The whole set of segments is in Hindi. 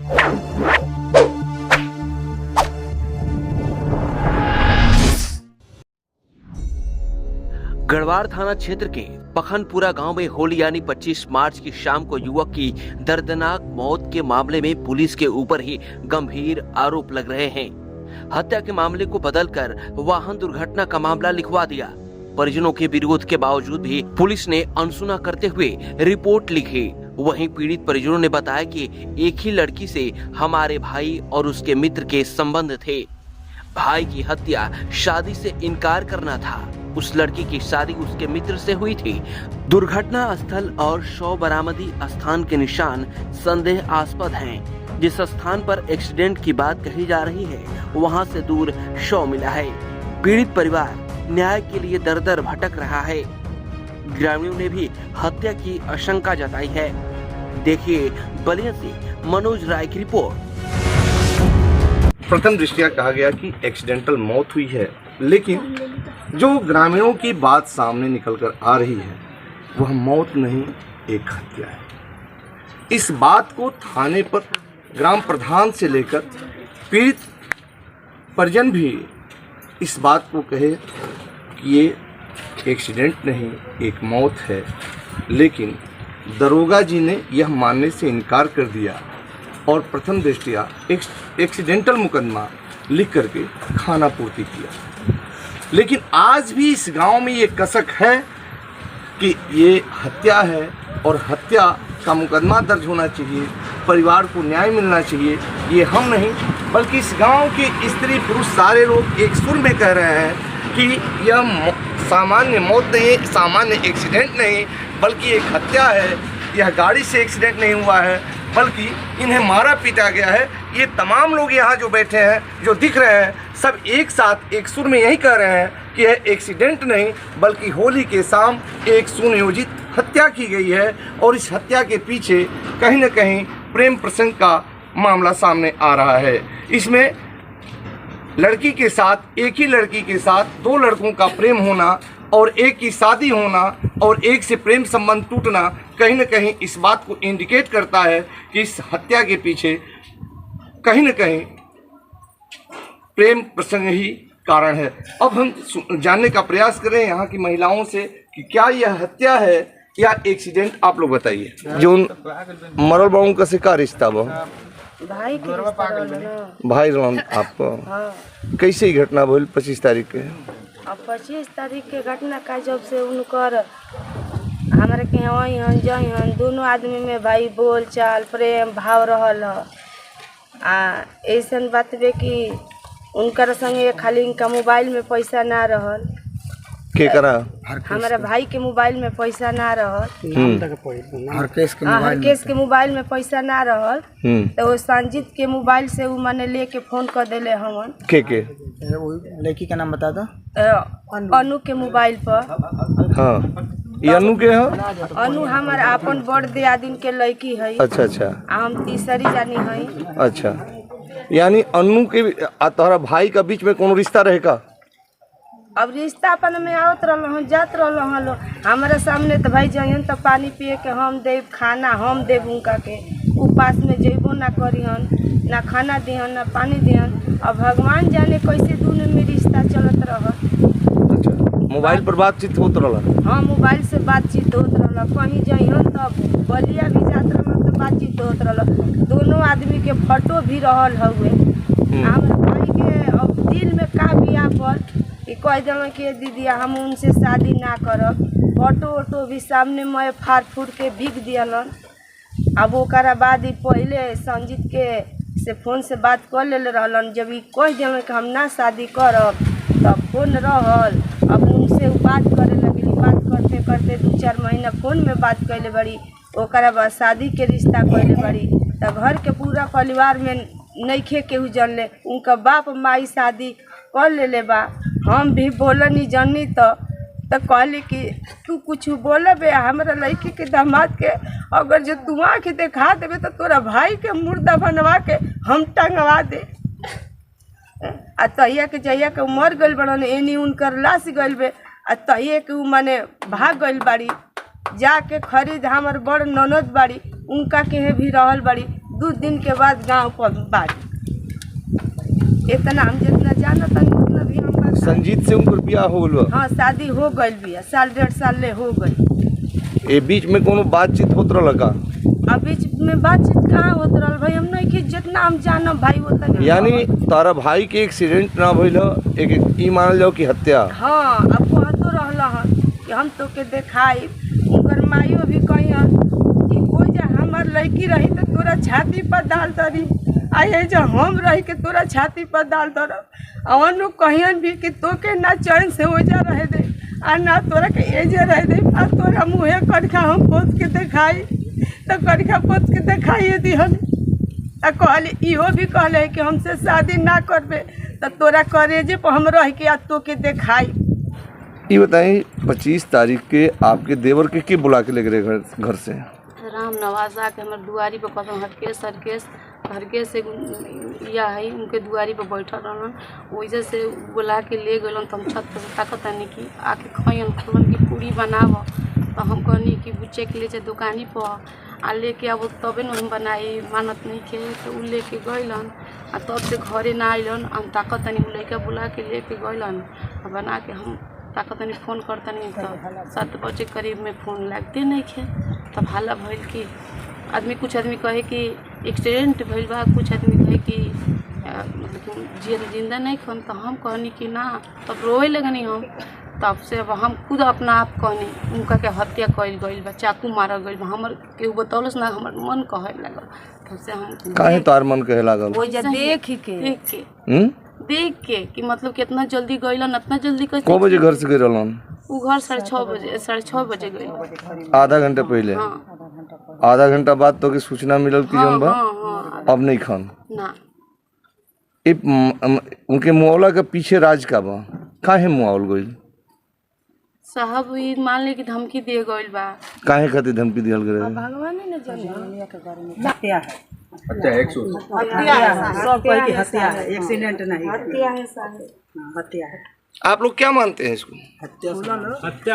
गढ़वार थाना क्षेत्र के पखनपुरा गांव में होली यानी 25 मार्च की शाम को युवक की दर्दनाक मौत के मामले में पुलिस के ऊपर ही गंभीर आरोप लग रहे हैं। हत्या के मामले को बदलकर वाहन दुर्घटना का मामला लिखवा दिया। परिजनों के विरोध के बावजूद भी पुलिस ने अनसुना करते हुए रिपोर्ट लिखी। वहीं पीड़ित परिजनों ने बताया कि एक ही लड़की से हमारे भाई और उसके मित्र के संबंध थे। भाई की हत्या शादी से इनकार करना था। उस लड़की की शादी उसके मित्र से हुई थी। दुर्घटना स्थल और शव बरामदी स्थान के निशान संदेहास्पद हैं। जिस स्थान पर एक्सीडेंट की बात कही जा रही है वहां से दूर शव मिला है। पीड़ित परिवार न्याय के लिए दर दर भटक रहा है। ग्रामीणों ने भी हत्या की आशंका जताई है। देखिए बलिया से मनोज राय की रिपोर्ट। प्रथम दृष्टया कहा गया कि एक्सीडेंटल मौत हुई है, लेकिन जो ग्रामीणों की बात सामने निकलकर आ रही है वह मौत नहीं, एक हत्या है। इस बात को थाने पर ग्राम प्रधान से लेकर पीड़ित परिजन भी इस बात को कहे कि ये एक्सीडेंट नहीं, एक मौत है, लेकिन दरोगा जी ने यह मानने से इनकार कर दिया और प्रथम दृष्टया एक्सीडेंटल मुकदमा लिख करके खाना पूर्ति किया। लेकिन आज भी इस गांव में ये कसक है कि ये हत्या है और हत्या का मुकदमा दर्ज होना चाहिए, परिवार को न्याय मिलना चाहिए। ये हम नहीं बल्कि इस गांव के स्त्री पुरुष सारे लोग एक सुर में कह रहे हैं कि यह सामान्य मौत नहीं, सामान्य एक्सीडेंट नहीं, बल्कि एक हत्या है। यह गाड़ी से एक्सीडेंट नहीं हुआ है बल्कि इन्हें मारा पीटा गया है। ये तमाम लोग यहाँ जो बैठे हैं, जो दिख रहे हैं, सब एक साथ एक सुर में यही कह रहे हैं कि यह एक्सीडेंट नहीं बल्कि होली के शाम एक सुनियोजित हत्या की गई है और इस हत्या के पीछे कहीं न कहीं प्रेम प्रसंग का मामला सामने आ रहा है। इसमें लड़की के साथ, एक ही लड़की के साथ दो लड़कों का प्रेम होना और एक की शादी होना और एक से प्रेम संबंध टूटना कहीं न कहीं इस बात को इंडिकेट करता है कि इस हत्या के पीछे कहीं न कहीं प्रेम प्रसंग ही कारण है। अब हम जानने का प्रयास करें यहाँ की महिलाओं से कि क्या यह हत्या है या एक्सीडेंट। आप लोग बताइए, जो मरल बाबू का से का रिश्ता बा? भाई के रिश्ता रहल ना। भाई रहन आपको? हाँ। कैसे ही घटना भइल 25 तारीख के? अब 25 तारीख के घटना का जब से उनकर हमारे के यहाँ जहाँ दोनों आदमी में भाई बोल चाल प्रेम भाव रहल ऐसा बात बे कि उनकर संगे खाली इनका मोबाइल में पैसा ना रहल। के करा? हमारे भाई के मोबाइल में पैसा ना रहल। हर केस के मोबाइल में पैसा ना रहल तो वो संजीत के मोबाइल से वो मैंने लेके फोन कर दिले हमन के लड़की का नाम बता दो। अनु के मोबाइल पर। हाँ, ये अनु के है? अनु हमार अपन बड़ दियादिन के लड़की है। अच्छा अच्छा। हम तीसरी जानी है। अच्छा, यानी अनु के तोहरा भाई का बीच में कोनो रिश्ता रहेगा? अब रिश्ता अपन में आवत रहल जात रहल। हमारे सामने तो भाई जहन तो पानी पिए के हम देव, खाना हम देव, उनका के उपास में जेबो ना करिहन, ना खाना दिहन ना पानी दिहन। अब भगवान जाने कैसे दोनों में रिश्ता चलत रह। अच्छा, मोबाइल पर बातचीत होत रहल? हाँ, मोबाइल से बातचीत होत रहल। कहीं जहन तो बलिया भी जात रहल तो बातचीत होत रहल। दोनों आदमी के फोटो भी रहल हुए। हमारे भाई के अब दिल में का बिया पर कि कह दिल कि दीदी हम उनसे शादी ना करब। फोटो वोटो भी सामने में फाड़ फूट के बिक दियलन। अब ओकरा बाद ही पहले संजीत के से फोन से बात कर ले रहलन। जब ये कह दिल कि हम ना शादी करब तब फोन रहल। अब उनसे बात करे लगी। बात करते करते 2-4 महीना फोन में बात कैले बड़ी। ओकरा बाद शादी के रिश्ता कैले बड़ी। तो घर के पूरा परिवार में नइखे केहू जानले। उनका बाप माई शादी कर ले बा। हम भी बोलनी जानी तो कहली कि तू कुछ बोलबे हमारा लड़की के दामाद के अगर जो तू आँख देखा देवे तो तोरा भाई के मुर्दा बनवा के हम टंगवा दे। आ तहिया के जहिया के मर गइल बड़न एनी उनकर लाश गइल बे। आ तहिया के माने भाग गइल बाड़ी जाके खरीद। हमार बड़ ननद बाड़ी उनका के भी रहल बाड़ी। 2 दिन के बाद गांव पर बात। इतना हम जितना जाना था उतना भी हम बता। संजीत से उनकर ब्याह हो गल? हाँ शादी हो गई भी, साल 1.5 साल ले हो गई। ए बीच में कोनो बातचीत होत रहल का? अब बीच में बातचीत कहाँ होत रहल भाई, हम नहीं कि जितना हम जानब भाई उतना। यानी तारा भाई के एक्सीडेंट ना भइल, एक ई मानल जाओ कि हत्या? हाँ अब कहतो रहल हन कि हम तो के देखाई। उनकर माइयो भी कही कि कोई जा हमार लड़की रही तो तोरा छाती पर डाल दरी, आए जो हम रही के तोरा छाती पर डाल दर। अनु कहियन भी कि तो के ना चैन से हो जा रहे दे आ ना तोरा के एजे रहे दे, आ तोरा मुँहे कड़खा हम पोत के देखाई तो कड़खा पोत के देखाइए दिहन। आ कहले इहो भी कहले कि हमसे शादी ना करबे तो तोरा करेजे पर हम रह के आ तो के देखाई। ये बताइए 25 तारीख के आपके देवर के बुला के ले गए घर से? राम नवाजा के हमारे दुआरी पर पसंद हरकेश से या है उनके दुआरी पर बैठल रहन, वैसे से बुला के ले गलन। तो हम छत पर ताकत नहीं कि आके खयन खलन की पूरी बनाव। तो हम कहनी कि बुच्चे के ले जाए दुकानी पर आ लेके अब तबे न हम बनाई, मानत नहीं खे। तो उ लेके गइलन आ तब से घरे ना अइलन। हम ताकत नहीं लड़का बुला के लेके गइलन आ बना के हम ताकत नहीं फ़ोन करता नहीं। तो 7 बजे करीब में फ़ोन लगते नहीं खे। तब हाला भइल कि आदमी, कुछ आदमी कहे कि एक्सीडेंट भइल बा, कुछ आदमी कहे कि मतलब जिंदा नहीं खन। तो हम कहनी कि ना, तब रोए लगनी हम। तब से अब हम खुद अपना आप कहनी उनका के हत्या कइल गइल बा, चाकू मारल गइल बा। हमर केहू बतौलस ना, हमर मन कहे लागल। तब से हम काहे तार मन कहे लागल? वो जा देख के कि मतलब कितना जल्दी गइलन, इतना जल्दी कैसे? को बजे घर से गए रहलन? वो घर 6:30 बजे गइल। आधा घंटा पहले? हाँ। आधा घंटा बाद तो के सूचना मिलल कि जौन बा अब नहीं खान ना। उनके मुआवला के पीछे राज का बा? काहे मुआवल गइल? साहब ये मान ले कि धमकी दिए गइल बा। काहे खातिर धमकी दियल गए? भगवान ने जाने हत्या है, सब कोई की हत्या है, एक्सीडेंट नहीं, हत्या है साहब, हत्या है। आप लोग क्या मानते हैं इसको? हत्या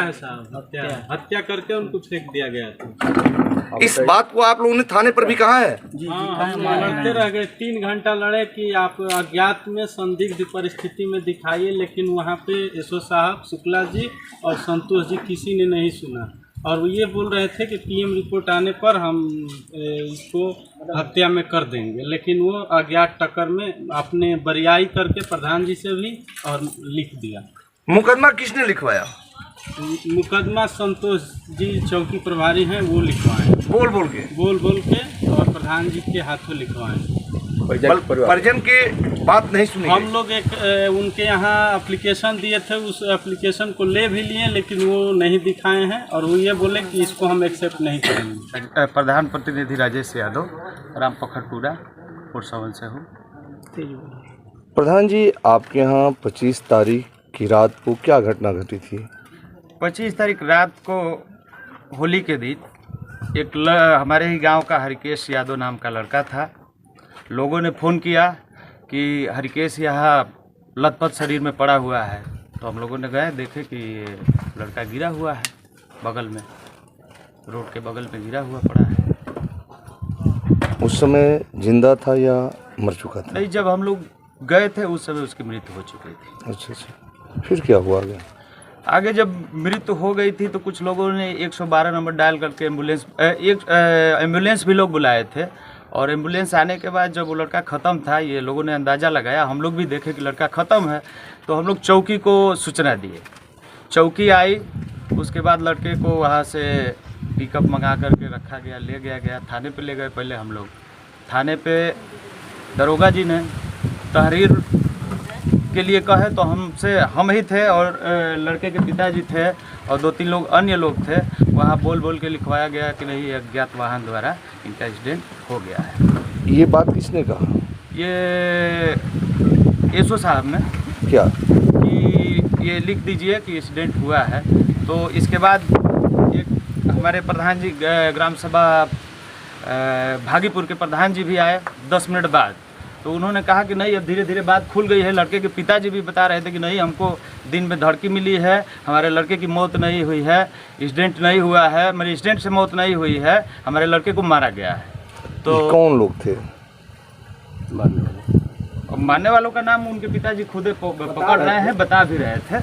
है साहब, हत्या है। हत्या करके उनको फेंक दिया गया था। इस बात को आप लोगों ने थाने पर भी कहा है? हाँ, हम लड़ते रह गए। 3 घंटा लड़े कि आप अज्ञात में संदिग्ध परिस्थिति में दिखाइए, लेकिन वहाँ पे एसओ साहब, शुक्ला जी और संतोष जी किसी ने नहीं सुना। और वो ये बोल रहे थे कि पीएम रिपोर्ट आने पर हम इसको हत्या में कर देंगे, लेकिन वो अज्ञात टक्कर में अपने बरियाई करके प्रधान जी से भी और लिख दिया। मुकदमा किसने लिखवाया? मुकदमा संतोष जी चौकी प्रभारी हैं, वो लिखवाएं। बोल बोल के और प्रधान जी के हाथों लिखवाएं। परिजन के बात नहीं सुनी? हम लोग एक उनके यहाँ एप्लीकेशन दिए थे, उस एप्लीकेशन को ले भी लिए, लेकिन वो नहीं दिखाए हैं और वो ये बोले कि इसको हम एक्सेप्ट नहीं करेंगे। प्रधान प्रतिनिधि राजेश यादव, राम पखड़पुरा, पुरसवन से हूँ। प्रधान जी, आपके यहाँ 25 तारीख की रात को क्या घटना घटी थी? 25 तारीख रात को होली के दिन हमारे ही गांव का हरकेश यादव नाम का लड़का था। लोगों ने फ़ोन किया कि हरकेश यहाँ लथपथ शरीर में पड़ा हुआ है। तो हम लोगों ने गए, देखे कि ये लड़का गिरा हुआ है बगल में, रोड के बगल में गिरा हुआ पड़ा है। उस समय जिंदा था या मर चुका था? नहीं, जब हम लोग गए थे उस समय उसकी मृत्यु हो चुकी थी। अच्छा, फिर क्या हुआ आगे जब मृत्यु हो गई थी तो कुछ लोगों ने 112 नंबर डायल करके एम्बुलेंस भी लोग बुलाए थे। और एम्बुलेंस आने के बाद जब वो लड़का ख़त्म था, ये लोगों ने अंदाज़ा लगाया, हम लोग भी देखे कि लड़का ख़त्म है, तो हम लोग चौकी को सूचना दिए। चौकी आई, उसके बाद लड़के को वहाँ से पिकअप मंगा करके रखा गया, ले गया थाने पे ले गए। पहले हम लोग थाने पे दरोगा जी ने तहरीर के लिए कहे तो हम ही थे और लड़के के पिताजी थे और 2-3 लोग अन्य लोग थे। वहाँ बोल के लिखवाया गया कि नहीं, अज्ञात वाहन द्वारा इनका एक्सीडेंट हो गया है। ये बात किसने कहा? ये एसओ साहब ने। क्या? कि ये लिख दीजिए कि एक्सीडेंट हुआ है। तो इसके बाद एक हमारे प्रधान जी, ग्राम सभा भागीपुर के प्रधान जी भी आए 10 मिनट बाद। तो उन्होंने कहा कि नहीं, अब धीरे धीरे बात खुल गई है। लड़के के पिताजी भी बता रहे थे कि नहीं, हमको दिन में धड़की मिली है, हमारे लड़के की मौत नहीं हुई है, एक्सीडेंट नहीं हुआ है, मेरे एक्सीडेंट से मौत नहीं हुई है, हमारे लड़के को मारा गया है। तो कौन लोग थे? मानने वालों का नाम उनके पिताजी खुद पकड़ रहे हैं, बता भी रहे थे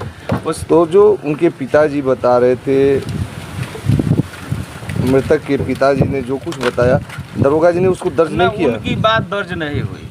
उस। तो जो उनके पिताजी बता रहे थे, मृतक के पिताजी ने जो कुछ बताया, दरोगा जी ने उसको दर्ज नहीं किया? उनकी बात दर्ज नहीं हुई।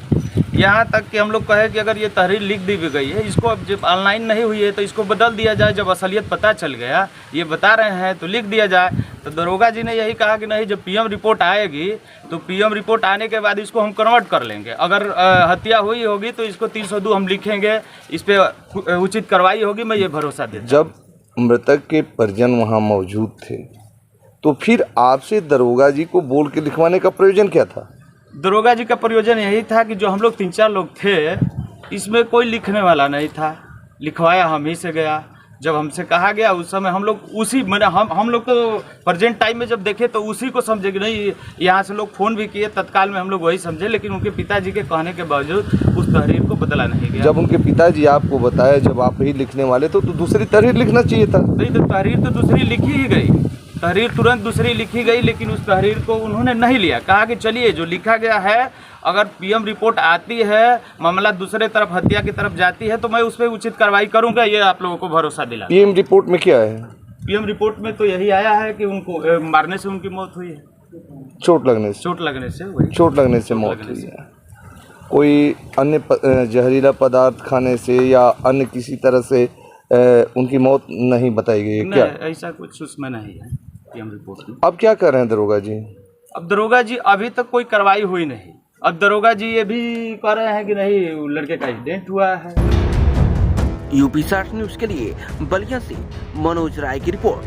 यहाँ तक कि हम लोग कहे कि अगर ये तहरीर लिख दी भी गई है, इसको अब जब ऑनलाइन नहीं हुई है तो इसको बदल दिया जाए। जब असलियत पता चल गया, ये बता रहे हैं तो लिख दिया जाए। तो दरोगा जी ने यही कहा कि नहीं, जब पीएम रिपोर्ट आएगी तो पीएम रिपोर्ट आने के बाद इसको हम कन्वर्ट कर लेंगे। अगर हत्या हुई होगी तो इसको 302 हम लिखेंगे, इस पर उचित कार्रवाई होगी। मैं ये भरोसा देता हूं। जब मृतक के परिजन वहाँ मौजूद थे तो फिर आपसे दरोगा जी को बोल के लिखवाने का प्रयोजन क्या था? दरोगा जी का प्रयोजन यही था कि जो हम लोग 3-4 लोग थे, इसमें कोई लिखने वाला नहीं था। लिखवाया हम ही से गया। जब हमसे कहा गया उस समय हम लोग उसी मैंने हम लोग तो प्रेजेंट टाइम में जब देखे तो उसी को समझे कि नहीं, यहाँ से लोग फ़ोन भी किए, तत्काल में हम लोग वही समझे। लेकिन उनके पिताजी के कहने के बावजूद उस तहरीर को बदला नहीं गया। जब उनके पिताजी आपको बताया जब आप ही लिखने वाले तो दूसरी तहरीर लिखना चाहिए था। नहीं, तो तहरीर तो दूसरी लिखी ही गई, तहरीर तुरंत दूसरी लिखी गई। लेकिन उस तहरीर को उन्होंने नहीं लिया। कहा कि चलिए जो लिखा गया है, अगर पीएम रिपोर्ट आती है, मामला दूसरे तरफ हत्या की तरफ जाती है तो मैं उस पर उचित कार्रवाई करूंगा। ये आप लोगों को भरोसा दिला। पीएम रिपोर्ट में क्या है? पीएम रिपोर्ट में तो यही आया है कि उनको मारने से उनकी मौत हुई है। चोट लगने से? चोट लगने से, वही चोट लगने से मौत हुई है। कोई अन्य जहरीला पदार्थ खाने से या अन्य किसी तरह से उनकी मौत नहीं बताई गई है क्या? ऐसा कुछ उसमें नहीं है पीएम रिपोर्ट में। अब क्या कर रहे हैं दरोगा जी? अब दरोगा जी अभी तक कोई कार्रवाई हुई नहीं। अब दरोगा जी ये भी कह रहे हैं कि नहीं, लड़के का एक्सीडेंट हुआ है। यूपी 60 न्यूज के लिए बलिया से मनोज राय की रिपोर्ट।